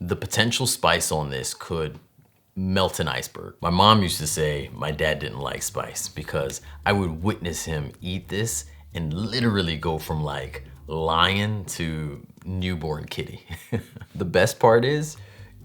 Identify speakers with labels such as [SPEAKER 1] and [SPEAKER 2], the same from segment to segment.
[SPEAKER 1] The potential spice on this could melt an iceberg. My mom used to say my dad didn't like spice because I would witness him eat this and literally go from like lion to newborn kitty. The best part is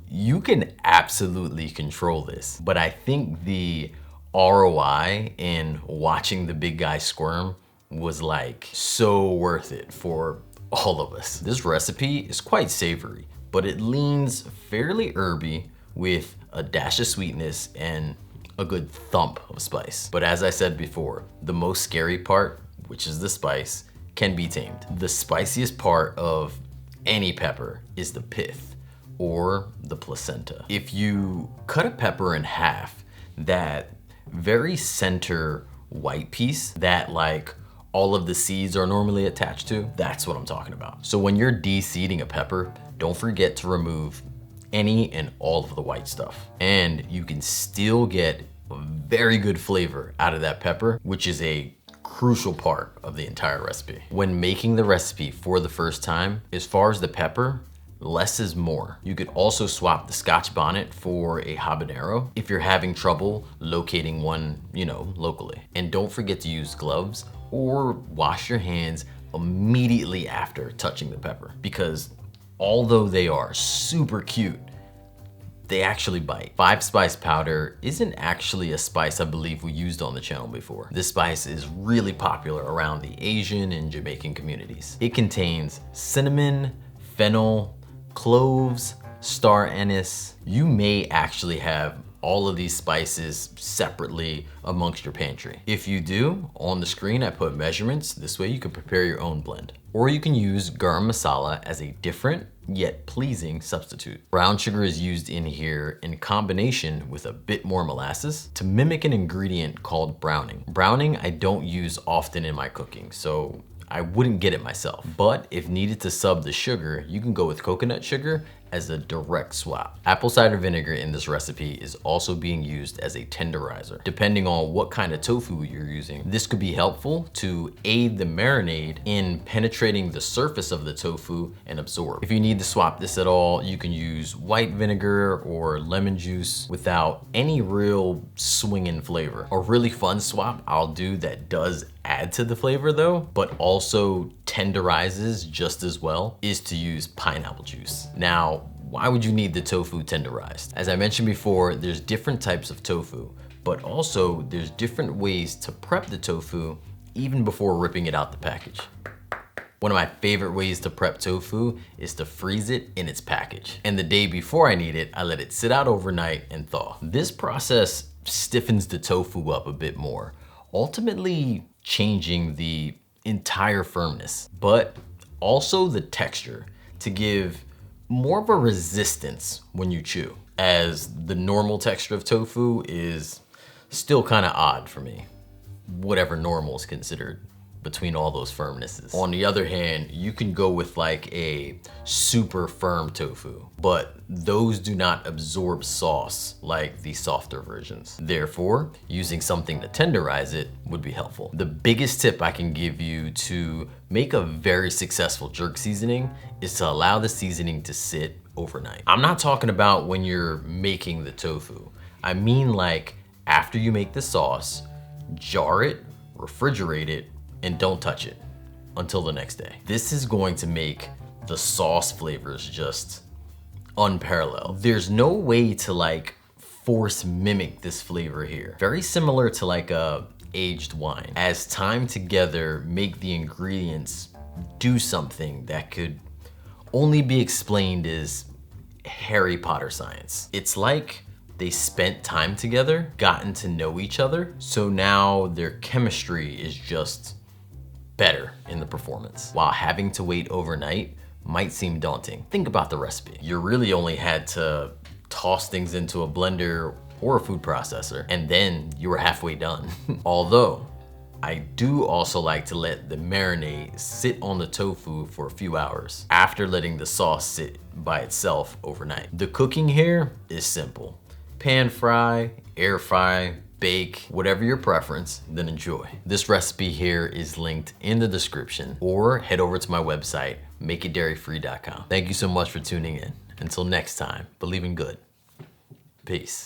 [SPEAKER 1] you can absolutely control this, but I think the ROI in watching the big guy squirm was like so worth it for all of us. This recipe is quite savory, but it leans fairly herby with a dash of sweetness and a good thump of spice. But as I said before, the most scary part, which is the spice, can be tamed. The spiciest part of any pepper is the pith or the placenta. If you cut a pepper in half, that very center white piece that like all of the seeds are normally attached to, that's what I'm talking about. So when you're de-seeding a pepper, don't forget to remove any and all of the white stuff. And you can still get a very good flavor out of that pepper, which is a crucial part of the entire recipe. When making the recipe for the first time, as far as the pepper, less is more. You could also swap the Scotch bonnet for a habanero if you're having trouble locating one, locally. And don't forget to use gloves or wash your hands immediately after touching the pepper, because although they are super cute, they actually bite. 5-spice powder isn't actually a spice I believe we used on the channel before. This spice is really popular around the Asian and Jamaican communities. It contains cinnamon, fennel, cloves, star anise. You may actually have all of these spices separately amongst your pantry. If you do, on the screen I put measurements. This way you can prepare your own blend. Or you can use garam masala as a different yet pleasing substitute. Brown sugar is used in here in combination with a bit more molasses to mimic an ingredient called browning. Browning I don't use often in my cooking, so I wouldn't get it myself. But if needed to sub the sugar, you can go with coconut sugar as a direct swap. Apple cider vinegar in this recipe is also being used as a tenderizer. Depending on what kind of tofu you're using, this could be helpful to aid the marinade in penetrating the surface of the tofu and absorb. If you need to swap this at all, you can use white vinegar or lemon juice without any real swing in flavor. A really fun swap I'll do that does add to the flavor though, but also tenderizes just as well, is to use pineapple juice. Now, why would you need the tofu tenderized? As I mentioned before, there's different types of tofu, but also there's different ways to prep the tofu even before ripping it out the package. One of my favorite ways to prep tofu is to freeze it in its package. And the day before I need it, I let it sit out overnight and thaw. This process stiffens the tofu up a bit more, ultimately changing the entire firmness, but also the texture to give more of a resistance when you chew, as the normal texture of tofu is still kind of odd for me, whatever normal is considered between all those firmnesses. On the other hand, you can go with like a super firm tofu, but those do not absorb sauce like the softer versions. Therefore, using something to tenderize it would be helpful. The biggest tip I can give you to make a very successful jerk seasoning is to allow the seasoning to sit overnight. I'm not talking about when you're making the tofu. I mean like after you make the sauce, jar it, refrigerate it, and don't touch it until the next day. This is going to make the sauce flavors just unparalleled. There's no way to like force mimic this flavor here. Very similar to like a aged wine. As time together make the ingredients do something that could only be explained as Harry Potter science. It's like they spent time together, gotten to know each other, so now their chemistry is just better in the performance. While having to wait overnight might seem daunting, think about the recipe. You really only had to toss things into a blender or a food processor, and then you were halfway done. Although, I do also like to let the marinade sit on the tofu for a few hours after letting the sauce sit by itself overnight. The cooking here is simple. Pan fry, air fry, bake, whatever your preference, then enjoy. This recipe here is linked in the description, or head over to my website, makeitdairyfree.com. Thank you so much for tuning in. Until next time, believe in good. Peace.